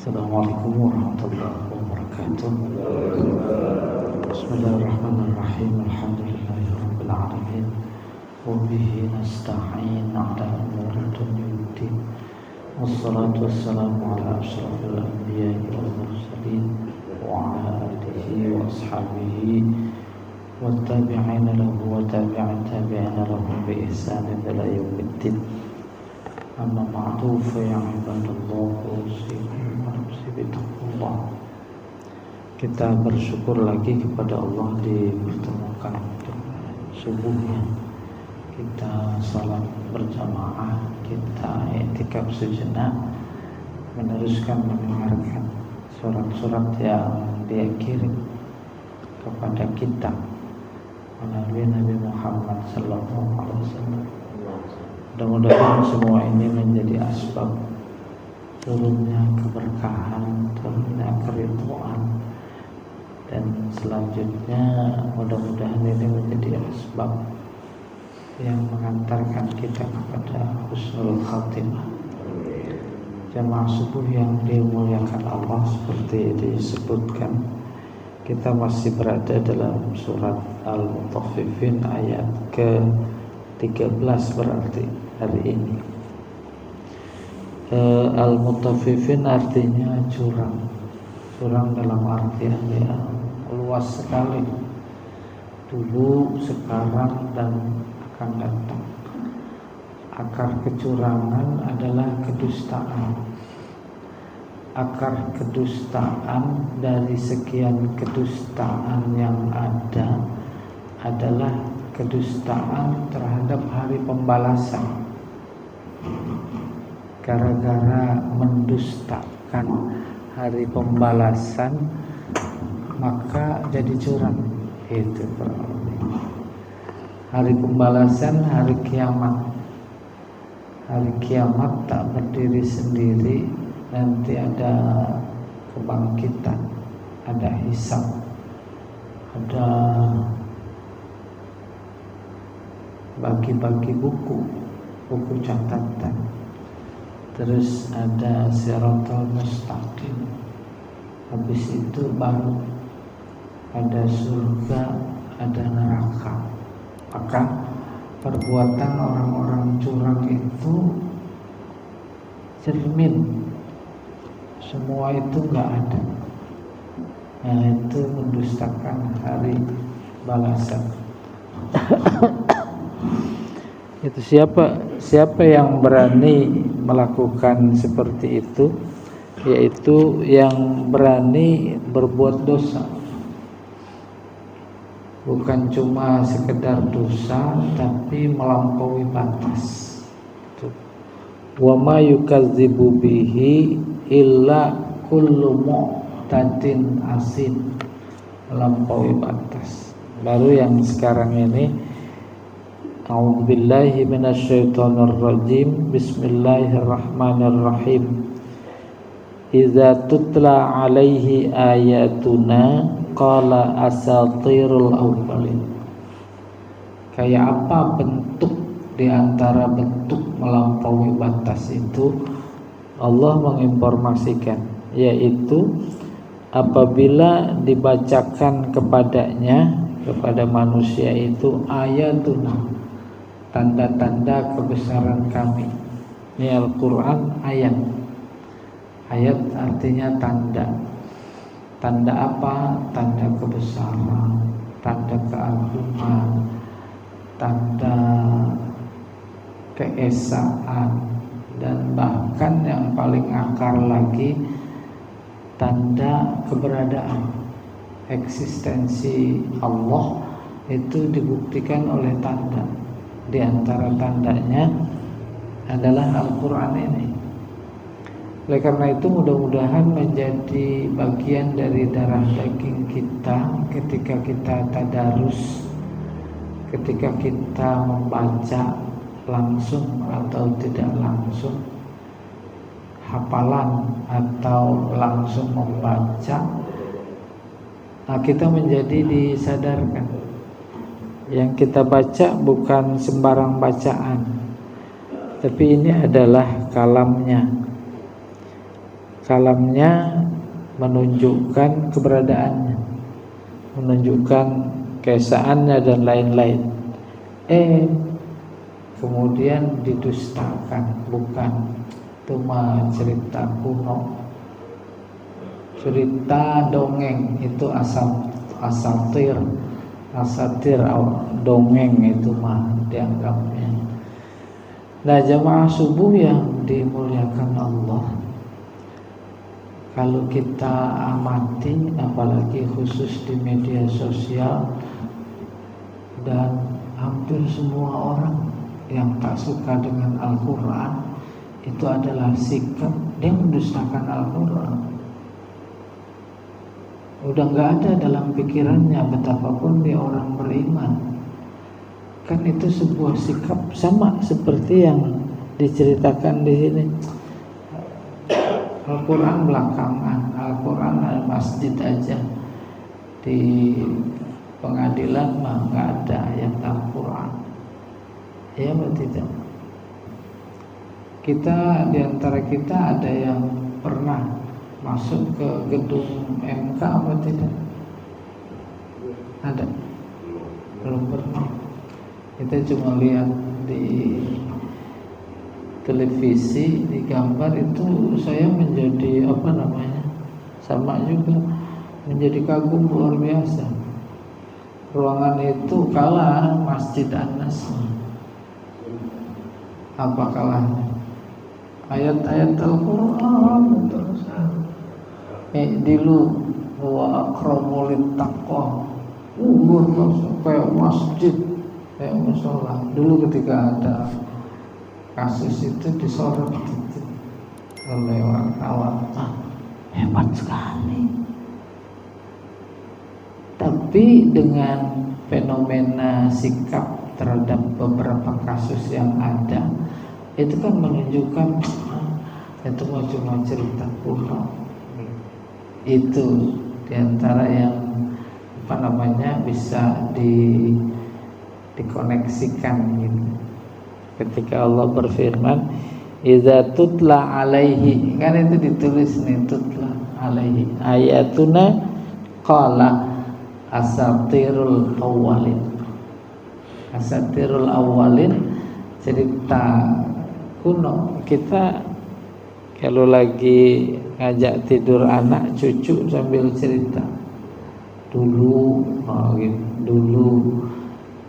Assalamualaikum warahmatullahi wabarakatuh. Bismillahirrahmanirrahim. Alhamdulillahirabbil alamin. Wa bihi nasta'in 'ala umuri dunya waddin. Wassalatu wassalamu ala asyrafil anbiya'i wal mursalin wa ala alihi wa ashabihi wattabi'ina lahu wa tabi'ina lahum bi ihsanin ila yaumiddin. Amma ba'du fa ya ibadallah usikum wa nafsi bitaqwallah. Kita bersyukur lagi kepada Allah dipertemukan subuhnya. Kita salat berjamaah, kita i'tikaf sejenak, meneruskan mendengarkan surat-surat yang Dia kirim kepada kita melalui Nabi Muhammad sallallahu alaihi wasallam. Mudah-mudahan semua ini menjadi asbab turunnya keberkahan, turunnya keridhaan, dan selanjutnya mudah-mudahan ini menjadi asbab yang mengantarkan kita kepada husnul khatimah. Jamaah subuh yang dimuliakan Allah, seperti disebutkan, kita masih berada dalam surat Al-Mutaffifin ayat ke-13 berarti hari ini. Al-Mutaffifin artinya curang. Curang dalam artian yang luas sekali, dulu, sekarang, dan akan datang. Akar kecurangan adalah kedustaan. Akar kedustaan dari sekian kedustaan yang ada adalah kedustaan terhadap hari pembalasan. Gara-gara mendustakan hari pembalasan, maka jadi curang. Itu berarti hari pembalasan, hari kiamat. Hari kiamat tak berdiri sendiri, nanti ada kebangkitan, ada hisab, ada bagi-bagi buku catatan, terus ada siratal mustaqim, habis itu baru ada surga, ada neraka. Maka perbuatan orang-orang curang itu cermin, semua itu enggak ada. Nah, itu mendustakan hari balasan. Itu siapa yang berani melakukan seperti itu, yaitu yang berani berbuat dosa. Bukan cuma sekedar dosa, tapi melampaui batas. Wa ma yukadzibu bihi illa kullu mu'tadin asin. Melampaui batas. Baru yang sekarang ini, a'udzubillahi minasyaitonirrajim. Bismillahirrahmanirrahim. Idza tutla alaihi ayatuna qala asatirul awwalin. Kayak apa bentuk di antara bentuk melampaui batas itu? Allah menginformasikan, yaitu apabila dibacakan kepadanya, kepada manusia itu ayatuna, tanda-tanda kebesaran kami. Ini Al-Quran ayat. Ayat artinya tanda. Tanda apa? Tanda kebesaran, tanda keagungan, tanda keesaan, dan bahkan yang paling akar lagi, tanda keberadaan. Eksistensi Allah itu dibuktikan oleh tanda. Di antara tandanya adalah Al-Quran ini. Oleh karena itu, mudah-mudahan menjadi bagian dari darah daging kita ketika kita tadarus, ketika kita membaca langsung atau tidak langsung, hafalan atau langsung membaca. Nah, kita menjadi disadarkan yang kita baca bukan sembarang bacaan, tapi ini adalah kalamnya. kalamnya menunjukkan keberadaannya, menunjukkan keesaannya dan lain-lain. Kemudian didustakan, bukan, itu mah cerita kuno, cerita dongeng, itu asatir dongeng, itu mah dianggapnya. Nah, jamaah subuh yang dimuliakan Allah, kalau kita amati, apalagi khusus di media sosial, dan hampir semua orang yang tak suka dengan Al-Quran, itu adalah sikap dia mendustakan Al-Quran. Udah gak ada dalam pikirannya betapapun dia orang beriman. Kan itu sebuah sikap sama seperti yang diceritakan di sini. Al-Quran belakangan, Al-Quran ada masjid aja, di pengadilan mah nggak ada ayat Al-Quran. Ya atau tidak? Kita, diantara kita ada yang pernah masuk ke gedung MK atau tidak? Ada? Belum pernah. Kita cuma lihat di televisi, di gambar itu saya menjadi sama juga menjadi kagum luar biasa. Ruangan itu kalah Masjid Anas. Apa kalahnya? Ayat-ayat Al-Quran terus. Dilu wa akramulit taqwa. Kayak masjid, kayak musola. Dulu ketika ada kasus itu disorot gitu oleh wartawan. Hebat sekali. Tapi dengan fenomena sikap terhadap beberapa kasus yang ada, itu kan menunjukkan itu cuma cerita kuno. Itu diantara yang bisa dikoneksikan gitu. Ketika Allah berfirman, "Idza tutla alaihi", kan itu ditulis nih, tutla alaihi ayatuna qala asatirul awwalin. Asatirul awwalin, cerita kuno. Kita kalau lagi ngajak tidur anak cucu sambil cerita, dulu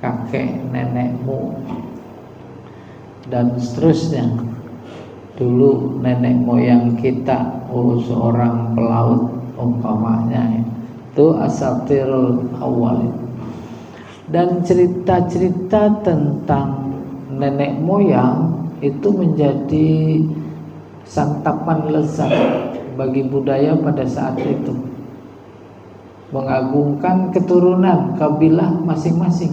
kakek nenekmu, dan seterusnya. Dulu nenek moyang kita, seorang pelaut umpamanya. Itu asatirul awwalin. Dan cerita-cerita tentang nenek moyang itu menjadi santapan lezat bagi budaya pada saat itu, mengagungkan keturunan kabilah masing-masing.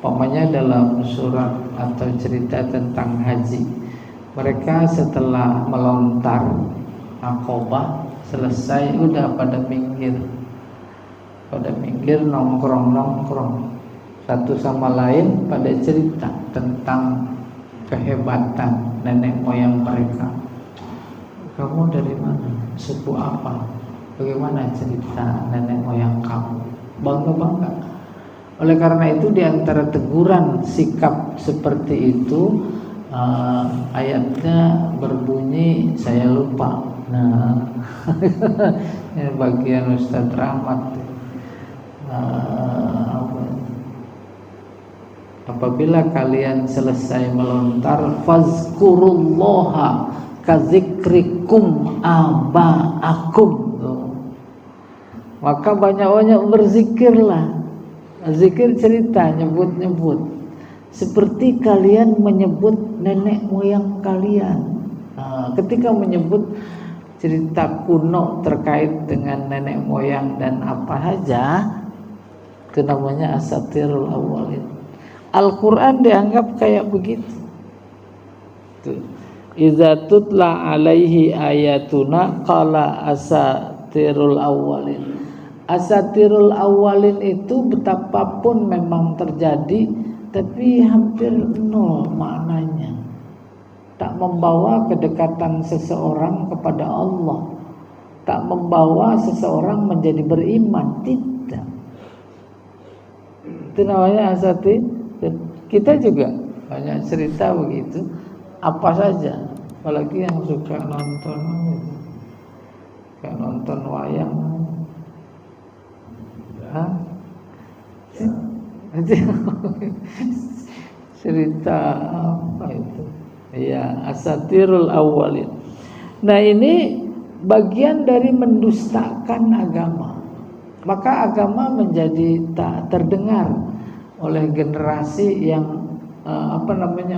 Umpamanya dalam surat atau cerita tentang haji, mereka setelah melontar Aqabah selesai, udah pada minggir nongkrong satu sama lain, pada cerita tentang kehebatan nenek moyang mereka. Kamu dari mana? Suku apa? Bagaimana cerita nenek moyang kamu? Bangga-bangga. Oleh karena itu, di antara teguran sikap seperti itu, ayatnya berbunyi, saya lupa. Nah, ini bagian Ustadz Rahmat. Apabila kalian selesai melontar, fazkurullaha kazikrikum aba'akum, maka banyak-banyak berzikirlah. Zikir cerita, nyebut-nyebut, seperti kalian menyebut nenek moyang kalian. Ketika menyebut cerita kuno terkait dengan nenek moyang dan apa saja, itu namanya asatirul awwalin. Al-Quran dianggap kayak begitu. Idza tutla alaihi ayatuna qala asatirul awwalin. Asatirul awwalin itu betapapun memang terjadi, tapi hampir nol maknanya. tak membawa kedekatan seseorang kepada Allah, tak membawa seseorang menjadi beriman, tidak. Itu namanya asatir. Kita juga banyak cerita begitu, apa saja, apalagi yang suka nonton gitu. Kayak nonton wayang. Hah? Cerita apa itu? Ya, asatirul awwalin. Nah, ini bagian dari mendustakan agama. Maka agama menjadi tak terdengar oleh generasi yang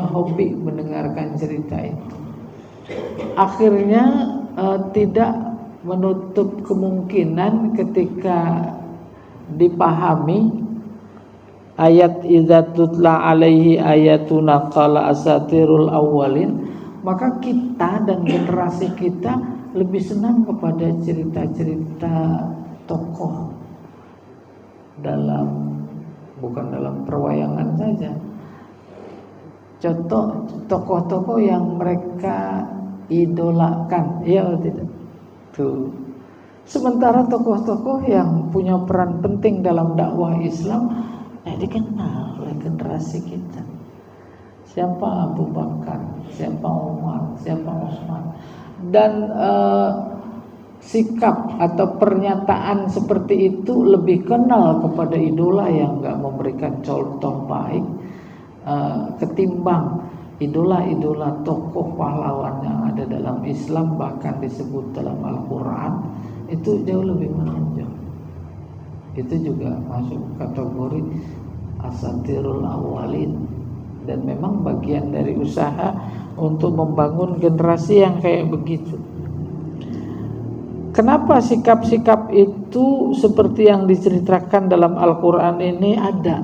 hobi mendengarkan cerita itu. Akhirnya tidak menutup kemungkinan ketika dipahami ayat idza tutla alaihi ayatuna qala asatirul awwalin, maka kita dan generasi kita lebih senang kepada cerita-cerita tokoh bukan dalam perwayangan saja. Contoh tokoh-tokoh yang mereka idolakan, ya atau tidak? Tuh. Sementara tokoh-tokoh yang punya peran penting dalam dakwah Islam dikenal oleh generasi kita. Siapa Abu Bakar, siapa Umar, siapa Utsman. Dan sikap atau pernyataan seperti itu lebih kenal kepada idola yang enggak memberikan contoh baik ketimbang idola-idola tokoh pahlawan yang ada dalam Islam, bahkan disebut dalam Al-Quran, itu jauh lebih menonjol. Itu juga masuk kategori asatirul awwalin, dan memang bagian dari usaha untuk membangun generasi yang kayak begitu. Kenapa sikap-sikap itu seperti yang diceritakan dalam Al-Quran ini ada?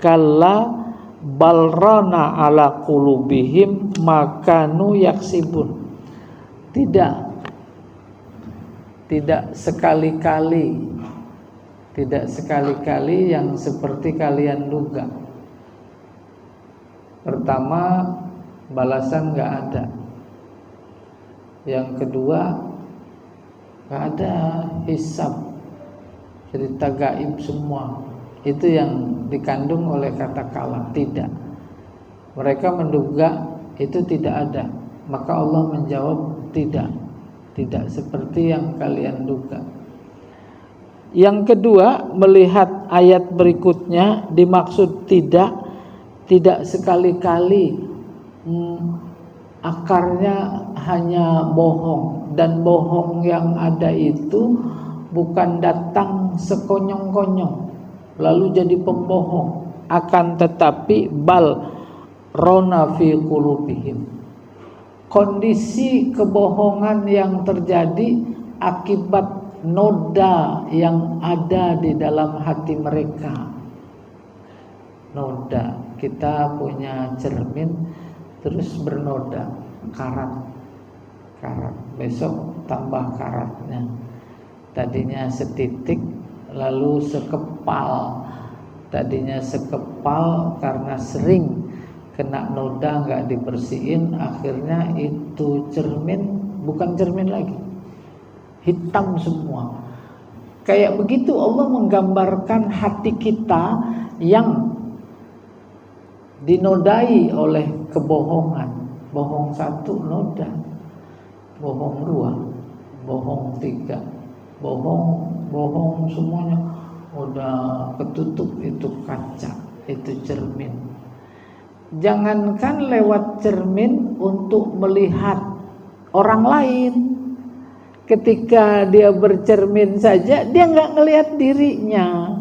Kalla balrana ala qulubihim makanu yaksibun. Tidak sekali-kali yang seperti kalian duga. Pertama, balasan gak ada. Yang kedua, gak ada hisab, cerita gaib semua. Itu yang dikandung oleh kata kala. Tidak. Mereka menduga itu tidak ada. Maka Allah menjawab tidak seperti yang kalian duga. Yang kedua, melihat ayat berikutnya, dimaksud tidak sekali-kali akarnya hanya bohong, dan bohong yang ada itu bukan datang sekonyong-konyong lalu jadi pembohong, akan tetapi bal rona fi qulubihim, kondisi kebohongan yang terjadi akibat noda yang ada di dalam hati mereka. Noda, kita punya cermin terus bernoda, karat, besok tambah karatnya. Tadinya setitik lalu sekepal. Tadinya sekepal karena sering kena noda nggak dibersihin, akhirnya itu cermin bukan cermin lagi, hitam semua. Kayak begitu Allah menggambarkan hati kita yang dinodai oleh kebohongan. Bohong satu noda, bohong dua, bohong tiga, bohong semuanya udah ketutup, itu kaca, itu cermin. Jangankan lewat cermin untuk melihat orang lain, ketika dia bercermin saja dia nggak ngelihat dirinya.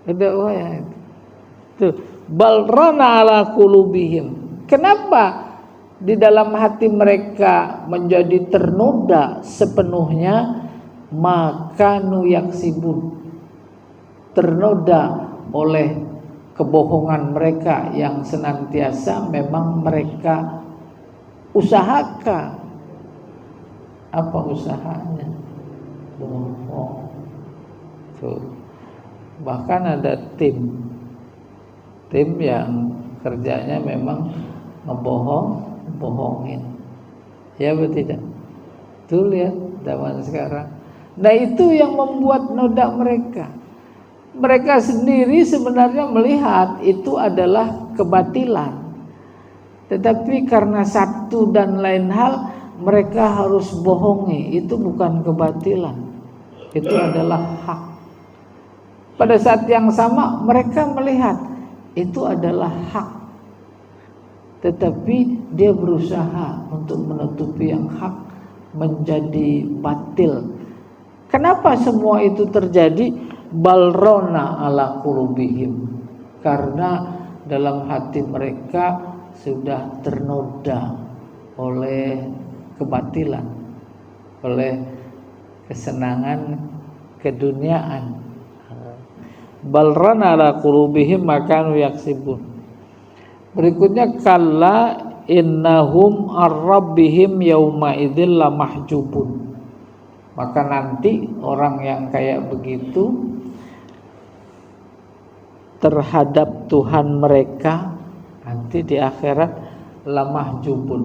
Itu balrana ala qulubihim. Kenapa di dalam hati mereka menjadi ternoda sepenuhnya? Makanu yaksibun, ternoda oleh kebohongan mereka yang senantiasa memang mereka usahakan. Apa usahanya? Bohong. Tuh. Bahkan ada tim yang kerjanya memang bohongin. Ya betul tidak? Tuh lihat zaman sekarang. Nah itu yang membuat noda mereka. Mereka sendiri sebenarnya melihat itu adalah kebatilan. Tetapi karena satu dan lain hal mereka harus bohongi. Itu bukan kebatilan. Itu adalah hak. Pada saat yang sama mereka melihat itu adalah hak. Tetapi dia berusaha untuk menutupi yang hak menjadi batil. Kenapa semua itu terjadi? Balrona ala qulubihim, karena dalam hati mereka sudah ternoda oleh kebatilan, oleh kesenangan keduniaan. Balrona ala qulubihim makanu yaksibun. Berikutnya kalla innahum ar-rabbihim yauma idzil lamahjubun. Maka nanti orang yang kayak begitu terhadap Tuhan mereka nanti di akhirat lamahjubun.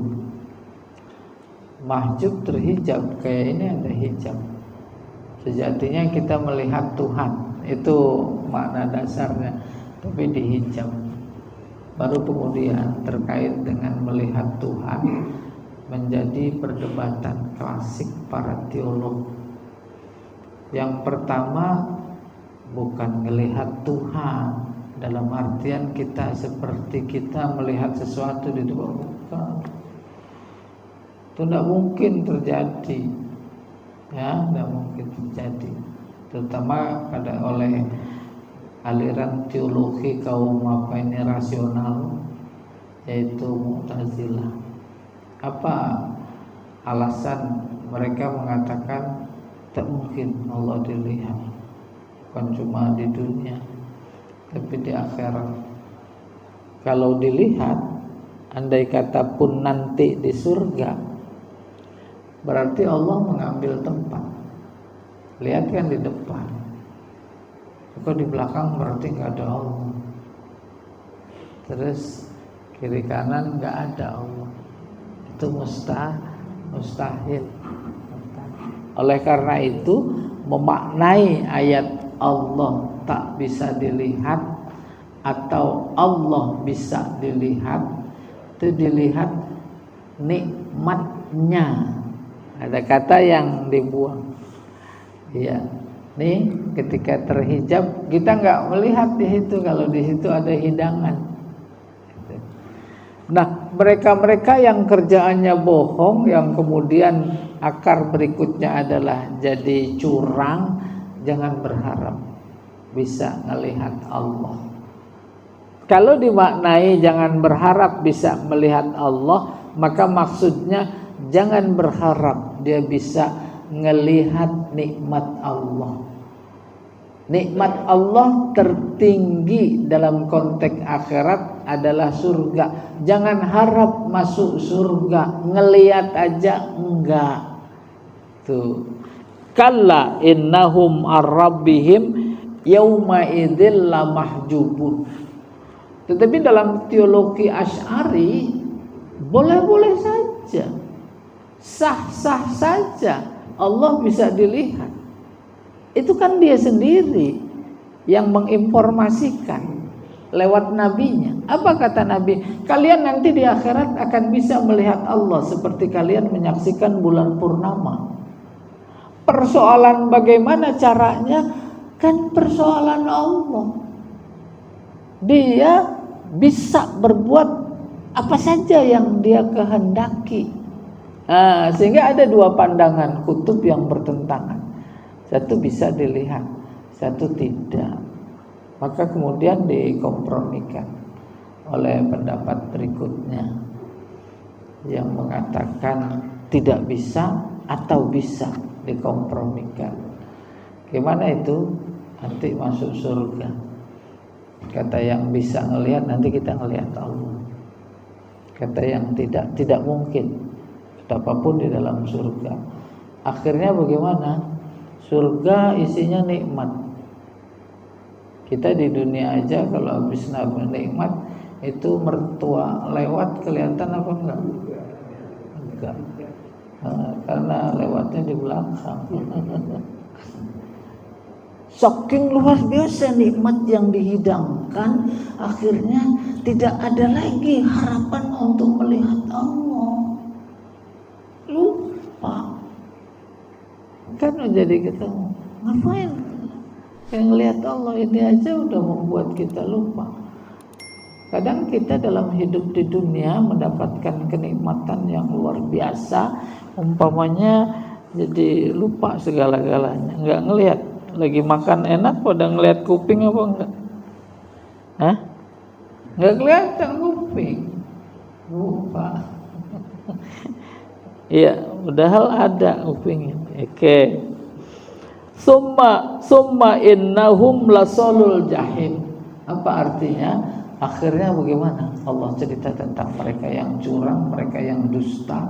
Mahjub terhijab, kayak ini ada hijab. Sejatinya kita melihat Tuhan, itu makna dasarnya, tapi dihijab. Baru kemudian terkait dengan melihat Tuhan menjadi perdebatan klasik para teolog. Yang pertama bukan melihat Tuhan dalam artian kita seperti kita melihat sesuatu di depan muka. Itu tidak mungkin terjadi, ya, tidak mungkin terjadi. Terutama oleh aliran teologi kaum rasional, yaitu Mu'tazilah. Apa alasan mereka mengatakan tak mungkin Allah dilihat? Bukan cuma di dunia, tapi di akhirat. Kalau dilihat, andai kata pun nanti di surga, berarti Allah mengambil tempat. Lihat kan di depan, kok di belakang berarti nggak ada Allah. Terus kiri kanan nggak ada Allah. Itu mustahil. Oleh karena itu memaknai ayat Allah tak bisa dilihat atau Allah bisa dilihat, itu dilihat nikmatnya. Ada kata yang dibuang. Ya, nih ketika terhijab kita nggak melihat di situ, kalau di situ ada hidangan. Nah, mereka-mereka yang kerjaannya bohong, yang kemudian akar berikutnya adalah jadi curang, jangan berharap bisa melihat Allah. Kalau dimaknai jangan berharap bisa melihat Allah, maka maksudnya jangan berharap dia bisa melihat nikmat Allah. Nikmat Allah tertinggi dalam konteks akhirat adalah surga. Jangan harap masuk surga, ngelihat aja enggak. Tuh. Kalla innahum ar-rabbihim yauma idzil lamahjubun. Tetapi dalam teologi Asy'ari boleh-boleh saja, sah-sah saja Allah bisa dilihat. Itu kan dia sendiri yang menginformasikan lewat nabinya. Apa kata Nabi? Kalian nanti di akhirat akan bisa melihat Allah seperti kalian menyaksikan bulan purnama. Persoalan bagaimana caranya kan persoalan Allah. Dia bisa berbuat apa saja yang dia kehendaki. Sehingga ada dua pandangan kutub yang bertentangan. Satu bisa dilihat, satu tidak. Maka kemudian dikompromikan oleh pendapat berikutnya yang mengatakan tidak bisa atau bisa, dikompromikan. Gimana itu? Nanti masuk surga. Kata yang bisa ngelihat, nanti kita ngelihat Allah. Kata yang tidak mungkin. Apapun di dalam surga. Akhirnya bagaimana? Surga isinya nikmat. Kita di dunia aja kalau habis nambah nikmat, itu mertua lewat kelihatan apa enggak? Enggak. Karena lewatnya di belakang. Saking luar biasa nikmat yang dihidangkan, akhirnya tidak ada lagi harapan untuk melihat Allah. Lupa. Kan jadi ketemu. Ngapain? Yang lihat Allah ini aja udah membuat kita lupa. Kadang kita dalam hidup di dunia mendapatkan kenikmatan yang luar biasa, umpamanya jadi lupa segala-galanya, nggak ngelihat. Lagi makan enak pada ngelihat kuping apa enggak? Hah? Nggak kelihatan kuping. Lupa. Iya, padahal ada kupingnya. Oke. Summa innahum lasalul jahim. Apa artinya? Akhirnya bagaimana? Allah cerita tentang mereka yang curang, mereka yang dusta,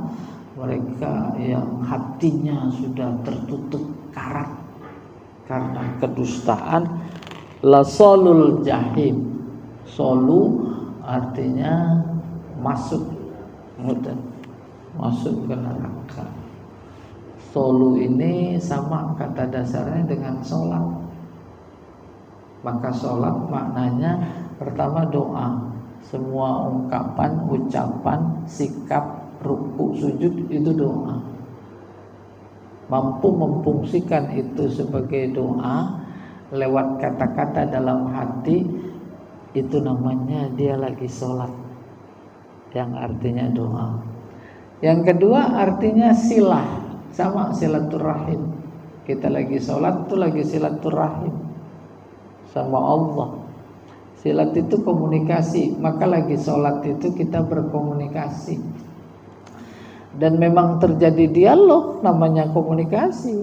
mereka yang hatinya sudah tertutup karat karena kedustaan. Lasalul jahim. Solu artinya masuk, mudah masuk ke neraka. Solu ini sama kata dasarnya dengan sholat. Maka sholat maknanya pertama doa. Semua ungkapan, ucapan, sikap, ruku, sujud itu doa. Mampu memfungsikan itu sebagai doa lewat kata-kata dalam hati, itu namanya dia lagi sholat, yang artinya doa. Yang kedua artinya silah, sama silaturahim. Kita lagi sholat itu lagi silaturahim sama Allah. Silat itu komunikasi, maka lagi sholat itu kita berkomunikasi. Dan memang terjadi dialog, namanya komunikasi.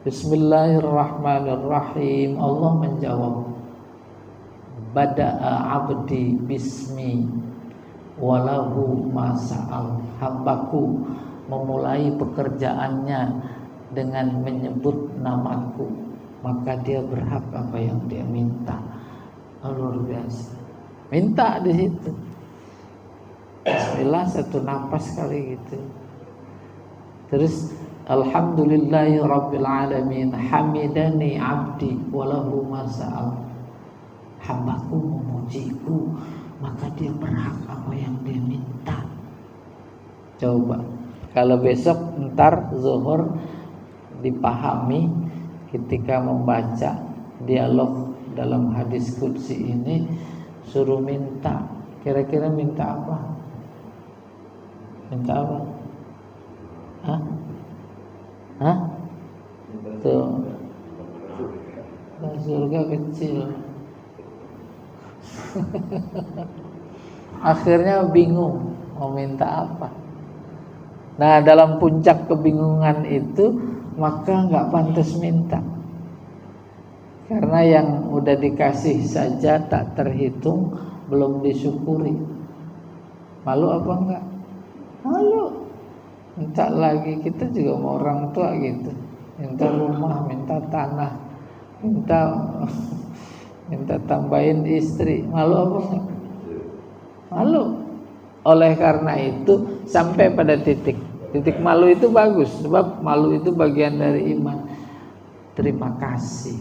Bismillahirrahmanirrahim. Allah menjawab, Bada'a abdi bismi walahu masa'al. Hambaku memulai pekerjaannya dengan menyebut namaku, maka dia berhak apa yang dia minta. Luar biasa. Minta di situ. Bismillah satu napas kali gitu. Terus alhamdulillahi rabbil alamin, hamidani abdi walahu masa'al. Hambaku memujiku, maka dia berhak apa yang dia minta. Coba kalau besok ntar zuhur dipahami ketika membaca dialog dalam hadis qudsi ini, suruh minta, kira-kira minta apa? Minta apa? Hah? Tuh, surga kecil. Akhirnya bingung mau minta apa. Nah, dalam puncak kebingungan itu, maka nggak pantas minta. Karena yang udah dikasih saja tak terhitung, belum disyukuri. Malu apa enggak? Malu. Minta lagi, kita juga mau orang tua gitu. Minta rumah, minta tanah, minta tambahin istri. Malu apa enggak? Malu. Oleh karena itu sampai pada titik malu itu bagus, sebab malu itu bagian dari iman. Terima kasih.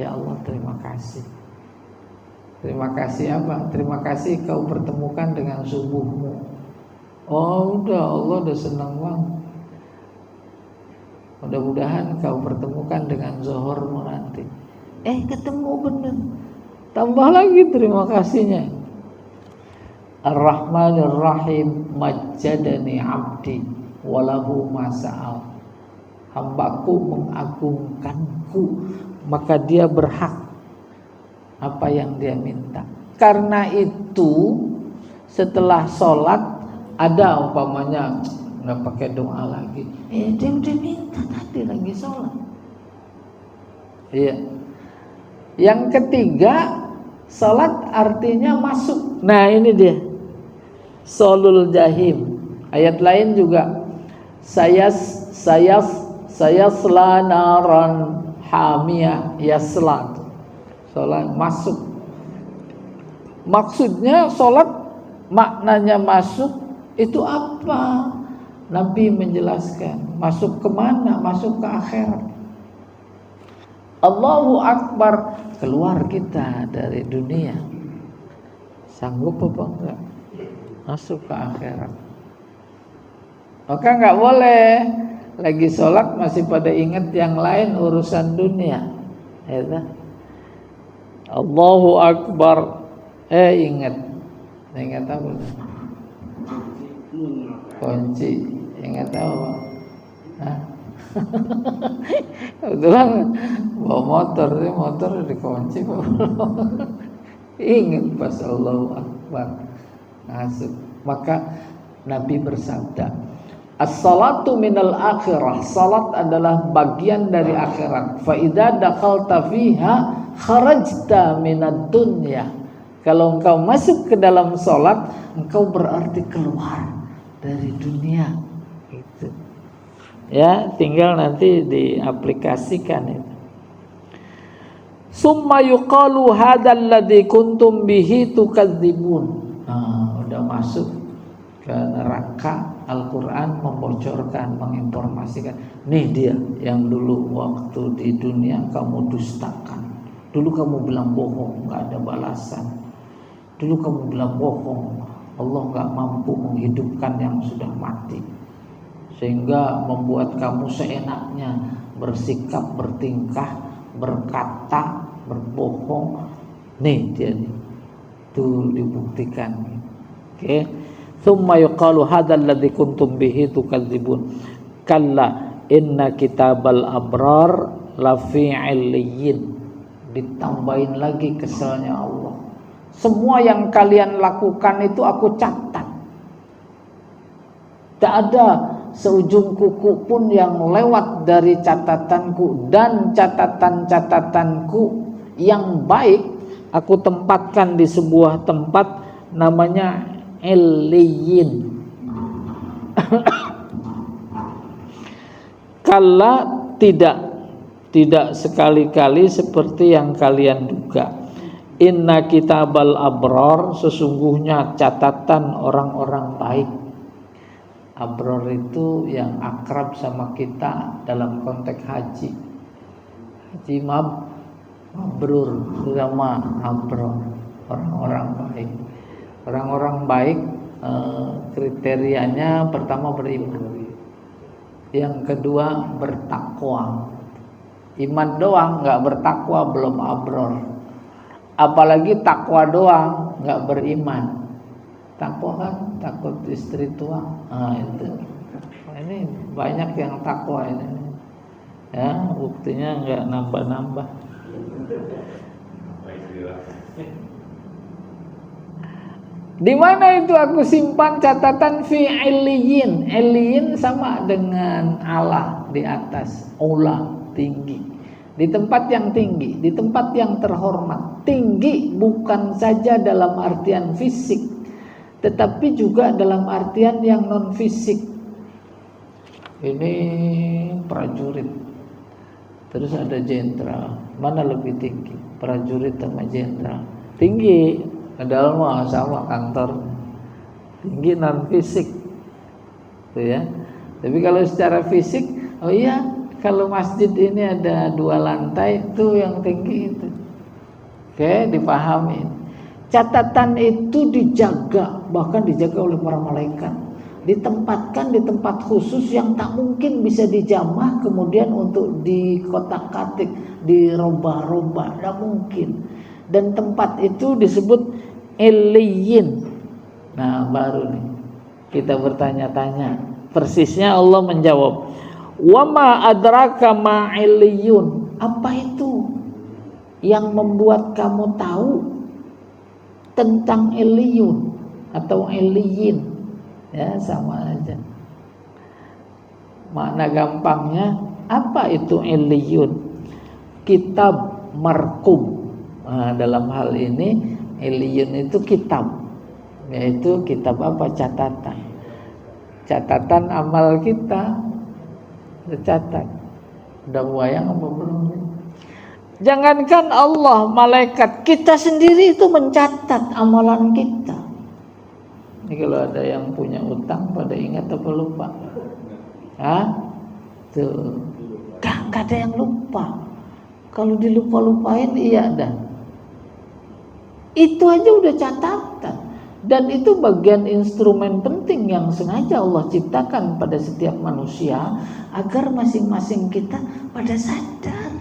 Ya Allah, terima kasih. Terima kasih apa? Terima kasih kau pertemukan dengan subuhmu. Oh udah, Allah udah senang banget. Mudah-mudahan kau pertemukan dengan zuhurmu nanti. Ketemu bener. Tambah lagi terima kasihnya. Ar-Rahmanir Rahim, majjadani abdi walahu masa'al. Hambaku mengagungkanku, maka dia berhak apa yang dia minta. Karena itu setelah sholat ada umpamanya nggak pakai doa lagi, dia udah minta tadi lagi sholat. Iya. Yang ketiga, sholat artinya masuk. Nah ini dia, solul jahim. Ayat lain juga, saya selanaran hamiyah yaslat. Sholat Maksudnya sholat maknanya masuk itu apa? Nabi menjelaskan, masuk kemana? Masuk ke akhirat. Allahu Akbar, keluar kita dari dunia. Sanggup apa enggak? Masuk ke akhirat. Maka enggak boleh lagi sholat masih pada ingat yang lain urusan dunia. Ya, Allahu Akbar, ingat apa? Kunci, ingat apa? Kebetulan bawa motor dikunci. Ingat pas Allahu Akbar masuk. Maka Nabi bersabda, as-salatu minal akhirah, salat adalah bagian dari akhirat. Fa idza dakhalta fiha kharajta minad dunya. Kalau engkau masuk ke dalam salat, engkau berarti keluar dari dunia. Itu. Ya, tinggal nanti diaplikasikan itu. Summa yuqalu hadzal ladzi kuntum bihi tukadzibun. Udah masuk ke neraka, Al-Qur'an membocorkan, menginformasikan. Nih dia yang dulu waktu di dunia kamu dustakan. Dulu kamu bilang bohong, enggak ada balasan. Dulu kamu bilang bohong, Allah enggak mampu menghidupkan yang sudah mati. Sehingga membuat kamu seenaknya bersikap, bertingkah, berkata, berbohong. Nih dia nih. Itu dibuktikan. Oke. Tsumma yuqalu hadzal ladzi kuntum bihi tukadzibun. Kalla inna kitabal abrar lafi 'illiyyin. Ditambahin lagi keselnya Allah. Semua yang kalian lakukan itu aku catat. Tak ada seujung kuku pun yang lewat dari catatanku, dan catatan-catatanku yang baik aku tempatkan di sebuah tempat namanya Illiyyin. Kala tidak sekali-kali seperti yang kalian duga. Inna kitabal abrar, sesungguhnya catatan orang-orang baik. Abror itu yang akrab sama kita dalam konteks haji. Haji mabrur sama abror, orang-orang baik. Orang-orang baik kriterianya pertama beriman, yang kedua bertakwa. Iman doang nggak bertakwa belum abror. Apalagi takwa doang nggak beriman. Takwa kan takut istri tua. Itu. Ini banyak yang takwa ini. Ya, buktinya nggak nambah-nambah. Di mana itu aku simpan catatan fi Illiyyin. Illiyyin sama dengan Allah di atas, ula, tinggi. Di tempat yang tinggi, di tempat yang terhormat. Tinggi bukan saja dalam artian fisik, tetapi juga dalam artian yang non fisik. Ini prajurit, terus ada jenderal. Mana lebih tinggi, prajurit sama jenderal? Tinggi, padahal mah sama kantor. Tinggi non fisik, tuh ya. Tapi kalau secara fisik, oh iya, kalau masjid ini ada 2 lantai, itu yang tinggi itu. Oke, dipahami. Catatan itu dijaga, bahkan dijaga oleh para malaikat. Ditempatkan di tempat khusus yang tak mungkin bisa dijamah kemudian untuk dikotak-katik, dirubah-rubah, tidak mungkin. Dan tempat itu disebut Illiyyin. Nah, baru nih kita bertanya-tanya. Persisnya Allah menjawab, "Wa ma adraka ma Illiyyun." Apa itu yang membuat kamu tahu tentang Illiyun atau Illiyyin? Ya, sama aja. Makna gampangnya, apa itu Illiyun? Kitab marqum. Nah, dalam hal ini Illiyun itu kitab, yaitu kitab apa? Catatan. Catatan amal kita tercatat. Udah wayang apa belum? Jangankan Allah, malaikat, kita sendiri itu mencatat amalan kita. Ini kalau ada yang punya utang pada ingat apa lupa? Tuh, gak ada yang lupa. Kalau dilupa-lupain iya dah. Itu aja udah catatan. Dan itu bagian instrumen penting yang sengaja Allah ciptakan pada setiap manusia agar masing-masing kita pada sadar.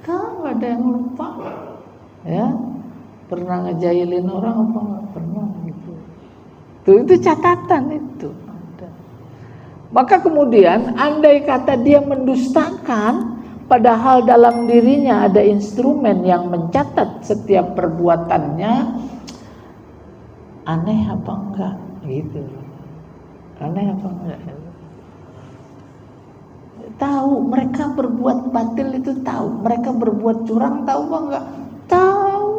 Gak ada yang lupa. Ya, pernah ngejailin orang apa nggak pernah gitu. Itu catatan itu. Maka kemudian andai kata dia mendustakan, padahal dalam dirinya ada instrumen yang mencatat setiap perbuatannya, aneh apa enggak gitu. Aneh apa enggak? Tahu mereka berbuat batil itu tahu, mereka berbuat curang tahu apa enggak? Tahu.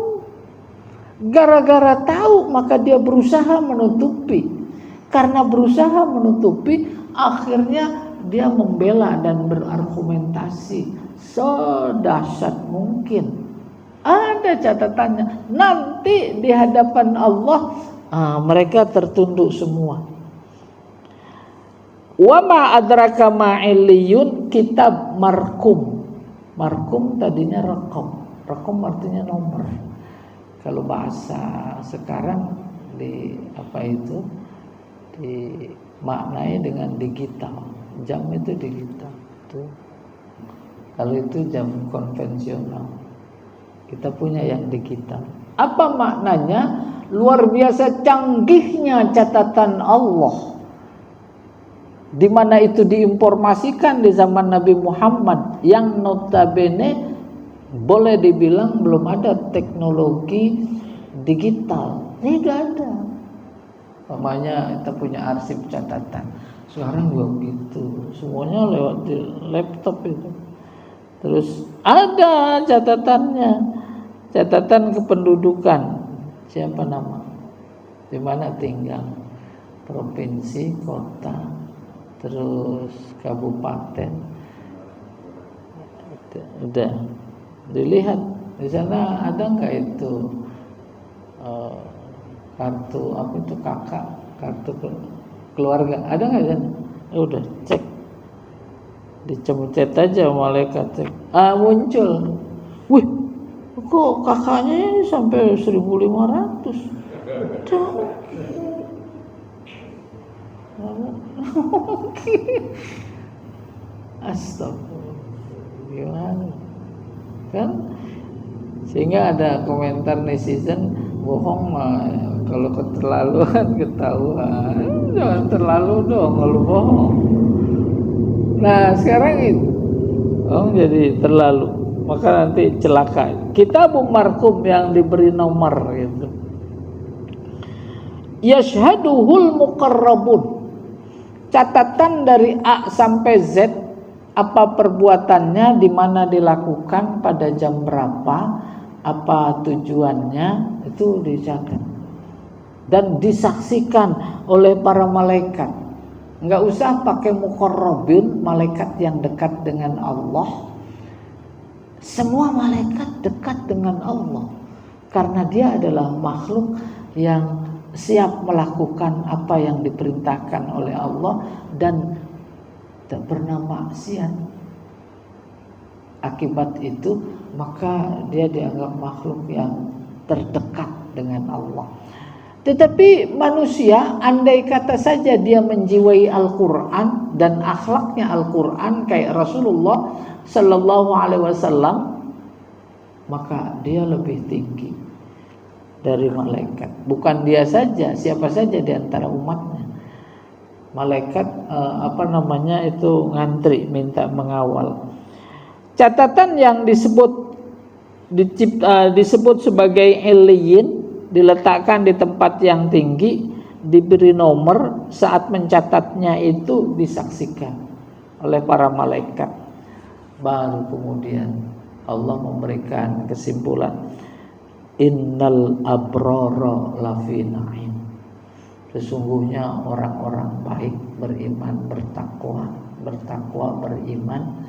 Gara-gara tahu maka dia berusaha menutupi. Karena berusaha menutupi, akhirnya dia membela dan berargumentasi sedahsyat mungkin. Ada catatannya, nanti di hadapan Allah mereka tertunduk semua. Wa ma adraka ma illiyun, kitab markum. Markum tadinya rekom. Rekom artinya nomor. Kalau bahasa sekarang dimaknai dengan digital. Jam itu digital. Tuh. Kalau itu jam konvensional. Kita punya yang digital. Apa maknanya? Luar biasa canggihnya catatan Allah. Di mana itu diinformasikan di zaman Nabi Muhammad yang notabene boleh dibilang belum ada teknologi digital. Tidak ada. Namanya kita punya arsip catatan. Sekarang juga begitu. Semuanya lewat di laptop itu. Terus ada catatannya. Catatan kependudukan. Siapa nama? Di mana tinggal? Provinsi, kota, terus kabupaten. Udah dilihat di sana ada nggak itu kartu apa itu kakak, kartu keluarga ada nggak kan? Udah cek, dicemucet aja malaikat cek, muncul, wih kok kakaknya sampai 1.500. Astagfirullah, gimana kan? Sehingga ada komentar netizen, bohong mah kalau keterlaluan ketahuan, jangan terlalu dong kalau bohong. Nah sekarang itu jadi terlalu, maka nanti celaka. Kitabun markum yang diberi nomor gitu. Yashhaduhul muqarrabun, catatan dari A sampai Z, apa perbuatannya, di mana dilakukan, pada jam berapa, apa tujuannya, itu dicatat dan disaksikan oleh para malaikat. Enggak usah pakai muqarrabin, malaikat yang dekat dengan Allah. Semua malaikat dekat dengan Allah karena dia adalah makhluk yang siap melakukan apa yang diperintahkan oleh Allah dan tak pernah maksiat. Akibat itu maka dia dianggap makhluk yang terdekat dengan Allah. Tetapi manusia, andai kata saja dia menjiwai Al-Quran dan akhlaknya Al-Quran kayak Rasulullah Sallallahu Alaihi Wasallam, maka dia lebih tinggi dari malaikat. Bukan dia saja, siapa saja di antara umatnya. Malaikat itu ngantri minta mengawal. Catatan yang disebut sebagai illiyin, diletakkan di tempat yang tinggi, diberi nomor, saat mencatatnya itu disaksikan oleh para malaikat. Baru kemudian Allah memberikan kesimpulan, innal abrara lafi na'im. Sesungguhnya orang-orang baik, beriman, bertakwa, beriman,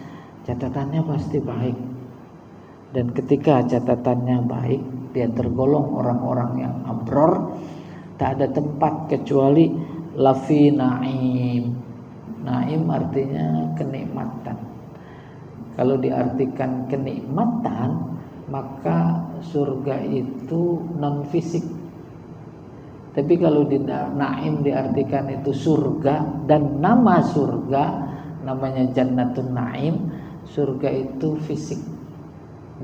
catatannya pasti baik. Dan ketika catatannya baik, dia tergolong orang-orang yang abror. Tak ada tempat kecuali lafi naim. Naim artinya kenikmatan. Kalau diartikan kenikmatan, maka surga itu non fisik. Tapi kalau di naim diartikan itu surga, dan nama surga namanya Jannatun Naim. Surga itu fisik,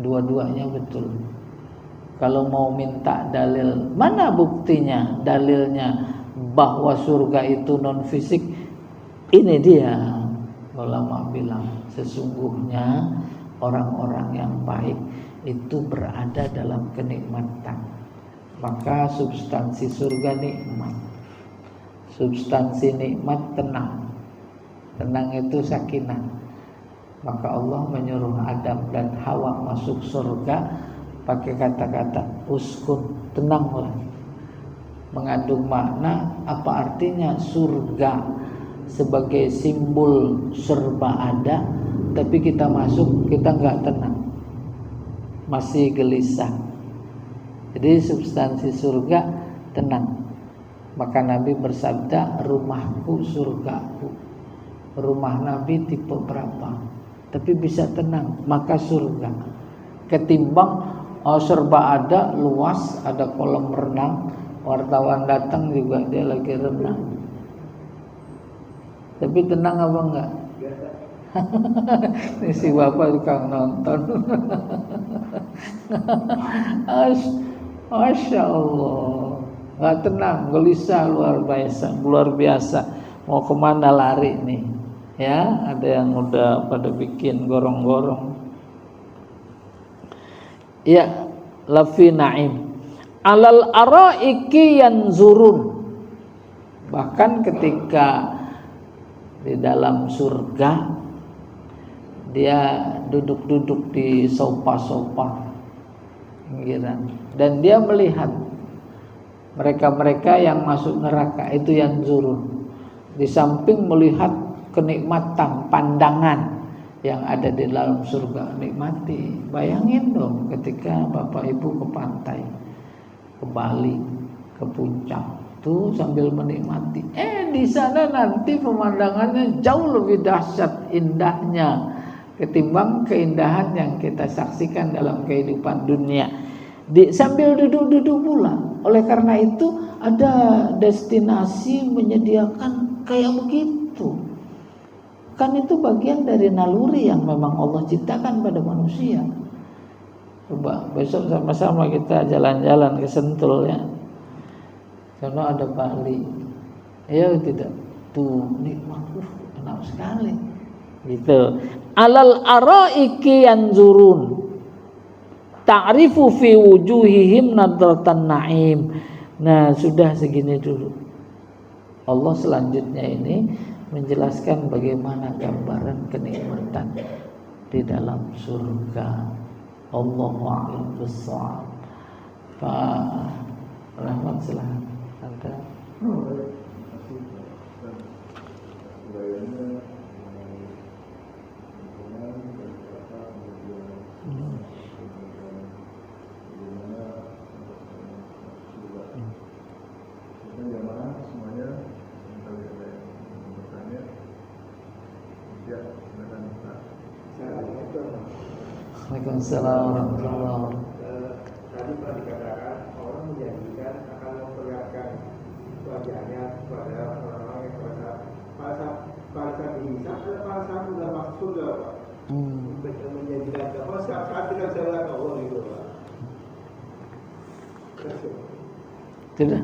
dua-duanya betul. Kalau mau minta dalil, mana buktinya, dalilnya bahwa surga itu non fisik? Ini dia, ulama bilang sesungguhnya orang-orang yang baik itu berada dalam kenikmatan. Maka substansi surga nikmat, substansi nikmat tenang. Tenang itu sakinah. Maka Allah menyuruh Adam dan Hawa masuk surga pakai kata-kata uskun, tenanglah. Mengandung makna apa artinya surga sebagai simbol serba ada, tapi kita masuk kita nggak tenang, masih gelisah. Jadi substansi surga tenang. Maka Nabi bersabda, rumahku surgaku. Rumah Nabi tipe berapa? Tapi bisa tenang, maka surga. Ketimbang serba ada, luas, ada kolam renang, wartawan datang juga dia lagi renang. Tapi tenang apa enggak? Ini si bapak tukang nonton. Masya Allah, nggak tenang, gelisah luar biasa. Mau kemana lari nih? Ya, ada yang udah pada bikin gorong-gorong. Ya, lafi naim. Alal araiki yanzurun. Bahkan ketika di dalam surga, dia duduk-duduk di sofa-sofa pinggiran, dan dia melihat mereka-mereka yang masuk neraka itu yanzurun. Di samping melihat kenikmatan pandangan yang ada di dalam surga, nikmati. Bayangin dong ketika Bapak Ibu ke pantai, ke Bali, ke puncak, tuh sambil menikmati. Di sana nanti pemandangannya jauh lebih dahsyat indahnya ketimbang keindahan yang kita saksikan dalam kehidupan dunia. Sambil duduk-duduk pula. Oleh karena itu ada destinasi menyediakan kayak begitu. Kan itu bagian dari naluri yang memang Allah ciptakan pada manusia. Coba besok sama-sama kita jalan-jalan ke Sentul ya. Karena ada Bali. Ya tidak. Tuh nikmat, enak sekali. Gitu. Alal araiki yanzurun. Ta'rifu fi wujuhihim nadratan na'im. Nah, sudah segini dulu. Allah selanjutnya ini menjelaskan bagaimana gambaran kenikmatan di dalam surga. Allahu a'lam bissawab. Pak Rahmat silahkan. Anda. Waalaikumsalam warahmatullahi wabarakatuh. Tadi pernah dikatakan orang menjanjikan akan memperlihatkan wajahnya kepada orang-orang yang pada saat dihisab dan pada saat sudah masuk surga, Pak. Menjanjikan apa saat kita bisa lihat Allah gitu, Pak. Tidak.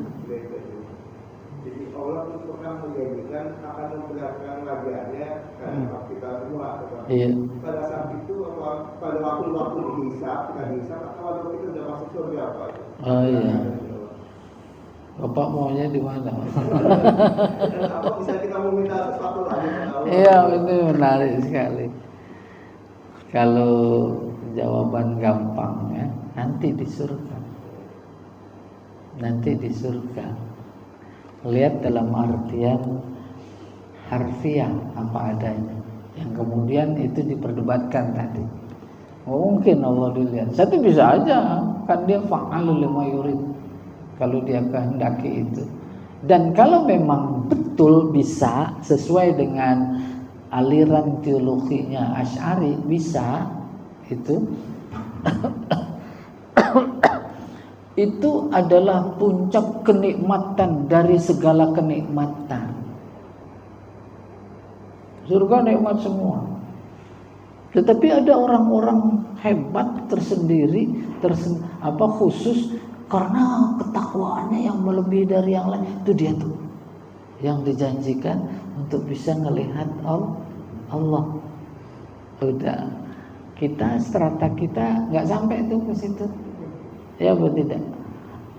Jadi Allah itu pernah menjanjikan akan memperlihatkan wajahnya kepada kita semua. Iya. Pada saat itu pada waktu dihisab, kita dihisab atau waktu kita sudah masuk surga, Pak. Oh iya. Bapak maunya di mana? Apa bisa kita meminta sesuatu lagi? Iya, ini menarik sekali. Kalau jawaban gampang ya, nanti di surga. Nanti di surga. Lihat dalam artian harfiah apa adanya. Yang kemudian itu diperdebatkan tadi. Mungkin Allah dilihat. Satu bisa aja, kan dia fa'alul lima yurid. Kalau dia kehendaki itu. Dan kalau memang betul bisa sesuai dengan aliran teologinya Asy'ari, bisa itu itu adalah puncak kenikmatan dari segala kenikmatan. Surga nikmat semua. Tetapi ada orang-orang hebat tersendiri, khusus karena ketakwaannya yang melebihi dari yang lain. Itu dia tuh yang dijanjikan untuk bisa melihat Allah. Udah, kita strata kita nggak sampai tuh ke situ, ya betul tidak?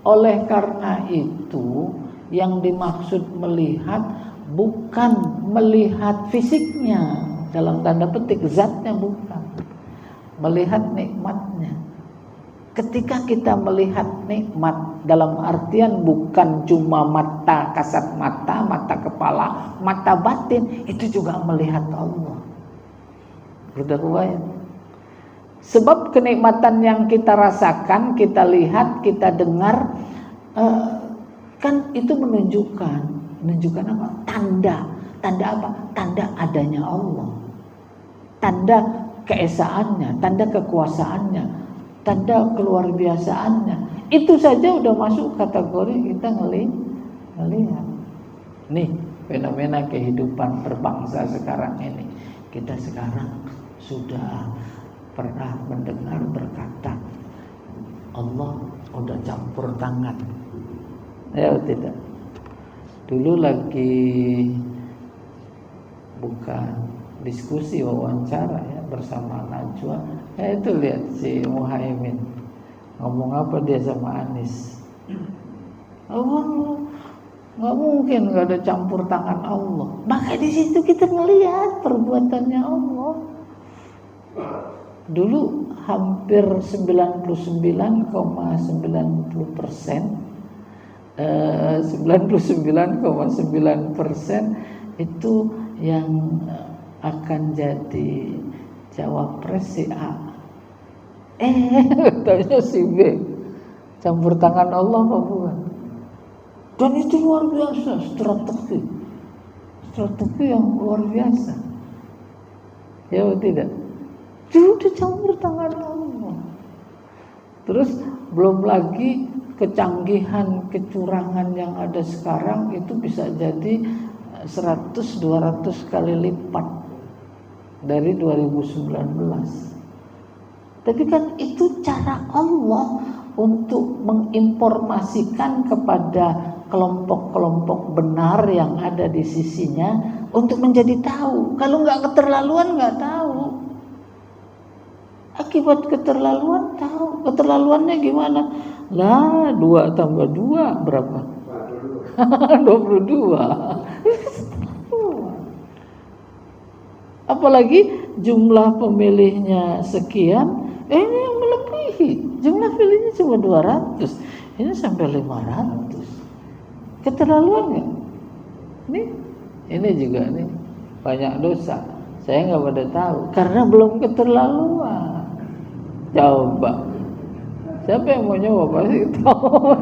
Oleh karena itu yang dimaksud melihat bukan melihat fisiknya dalam tanda petik, zatnya bukan, melihat nikmatnya. Ketika kita melihat nikmat dalam artian bukan cuma mata kasat mata, mata kepala, mata batin, itu juga melihat Allah. Sudah kebayang? Sebab kenikmatan yang kita rasakan, kita lihat, kita dengar, kan itu menunjukkan apa? Tanda apa? Tanda adanya Allah, tanda keesaannya, tanda kekuasaannya, tanda keluar biasaannya. Itu saja udah masuk kategori kita ngelihat. Nih fenomena kehidupan berbangsa sekarang ini. Kita sekarang sudah pernah mendengar berkata Allah udah campur tangan, ya tidak? Dulu lagi bukan diskusi, wawancara ya bersama Najwa. Itu lihat si Muhaimin ngomong apa dia sama Anies. Oh, nggak mungkin nggak ada campur tangan Allah. Maka di situ kita ngelihat perbuatannya Allah. Dulu hampir 99,90%, 99,9% itu yang akan jadi cawapres si A. Tanya si B. Campur tangan Allah apa bukan? Dan itu luar biasa, strategi yang luar biasa. Ya tidak? Itu campur tangan Allah. Terus belum lagi kecanggihan kecurangan yang ada sekarang, itu bisa jadi 100-200 kali lipat dari 2019. Tapi kan itu cara Allah untuk menginformasikan kepada kelompok-kelompok benar yang ada di sisinya untuk menjadi tahu. Kalau nggak keterlaluan nggak tahu. Akibat keterlaluan tahu. Keterlaluannya gimana? Lah 2 tambah 2 berapa? 22. Apalagi jumlah pemilihnya sekian, ini yang melebihi. Jumlah pemilihnya cuma 200, ini sampai 500. Keterlaluan nggak? Ini juga nih banyak dosa. Saya nggak pada tahu karena belum keterlaluan. Coba, siapa yang mau nyoba pasti tahu.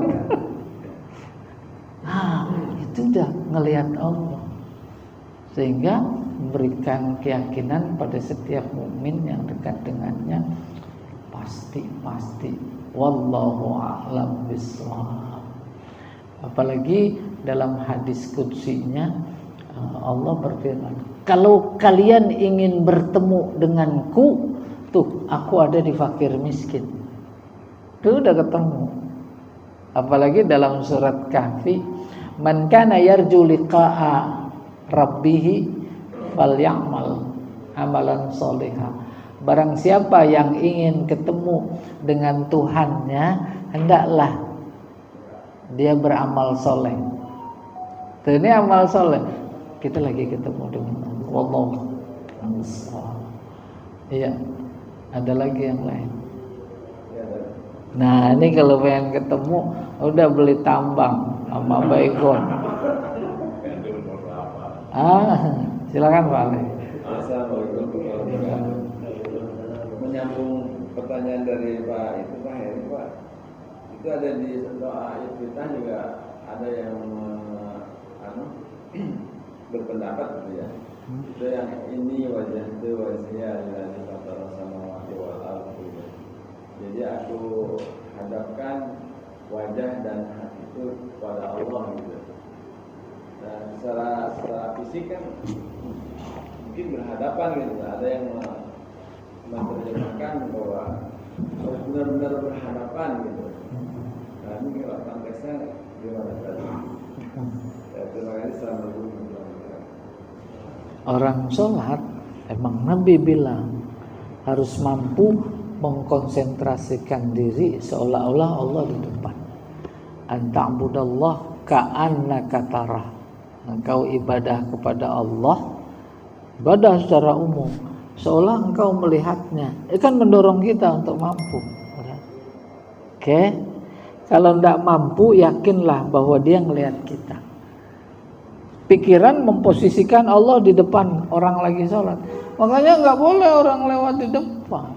Itu udah ngelihat Allah, sehingga memberikan keyakinan pada setiap mukmin yang dekat dengannya pasti wallahu a'lam bishawab. Apalagi dalam hadis qudsinya Allah berfirman, kalau kalian ingin bertemu denganku, tuh aku ada di fakir miskin. Itu udah ketemu. Apalagi dalam surat Kahfi, man kana yarju liqa'a rabbih falyamal amalan sholihah. Barang siapa yang ingin ketemu dengan Tuhannya, hendaklah dia beramal soleh. Ini amal soleh. Kita lagi ketemu dengan Allah. Wallahu a'lam. Iya. Ada lagi yang lain. Nah, ini kalau pengen ketemu udah beli tambang sama baygon. Silakan Pak Ali. Assalamualaikum warahmatullahi wabarakatuh. Menyambung pertanyaan dari Pak Heri, Pak. Itu ada di doa iftitah juga ada yang berpendapat gitu ya. Itu yang ini wajah itu wajah dari fatara samawati wal ardi. Jadi aku hadapkan wajah dan hati itu pada Allah gitu. Dan secara fisik kan mungkin berhadapan gitu. Ada yang menerjemahkan bahwa harus benar-benar berhadapan gitu. Nah ini kalau konteksnya gimana tadi? Ya, terima kasih. Assalamualaikum. Orang sholat, emang Nabi bilang harus mampu mengkonsentrasikan diri seolah-olah Allah di depan. Anta'budallah ka'annaka tarah. Engkau ibadah kepada Allah, ibadah secara umum, seolah engkau melihatnya. Itu kan mendorong kita untuk mampu. Oke, kalau tidak mampu, yakinlah bahwa Dia melihat kita. Pikiran memposisikan Allah di depan orang lagi sholat. Makanya nggak boleh orang lewat di depan.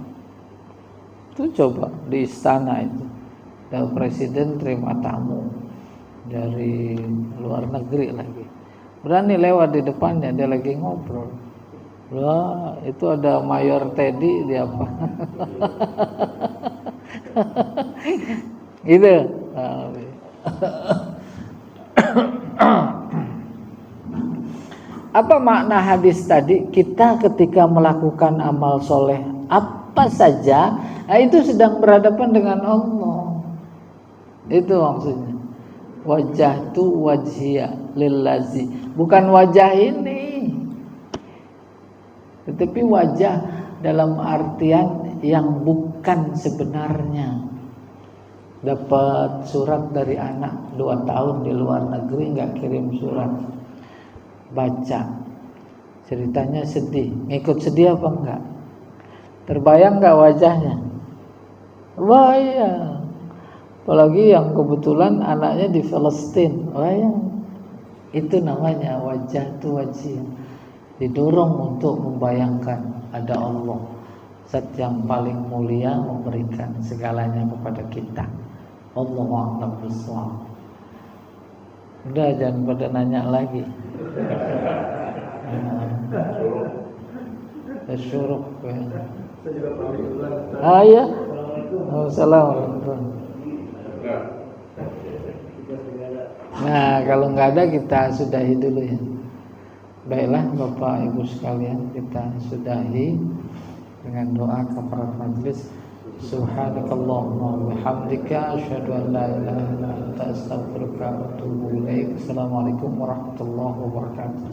Itu coba di istana itu, ada presiden terima tamu dari luar negeri lagi. Berani lewat di depannya, dia lagi ngobrol. Wah, itu ada Mayor Teddy, dia apa? Gitu. Apa makna hadis tadi? Kita ketika melakukan amal soleh apa saja, nah itu sedang berhadapan dengan Allah. Itu maksudnya. Wajah tu wajhiya lillazi, bukan wajah ini, tetapi wajah dalam artian yang bukan sebenarnya. Dapat surat dari anak 2 tahun di luar negeri, nggak kirim surat, baca ceritanya sedih, ngikut sedih apa enggak? Terbayang nggak wajahnya? Wah iya. Apalagi yang kebetulan anaknya di Palestina. Wah ya. Itu namanya wajah tu wajih. Didorong untuk membayangkan ada Allah, zat yang paling mulia memberikan segalanya kepada kita. Allahu a'lam bishawab. Udah, jangan pada nanya lagi. Syuruk. Ya. Assalamualaikum. Nah, kalau nggak ada kita sudahi dulu ya. Baiklah Bapak Ibu sekalian, kita sudahi dengan doa kafarat majelis. Subhanakallahumma wa bihamdika asyhadu an la ilaha illa anta astaghfiruka wa atubu ilaik. Assalamualaikum warahmatullahi wabarakatuh.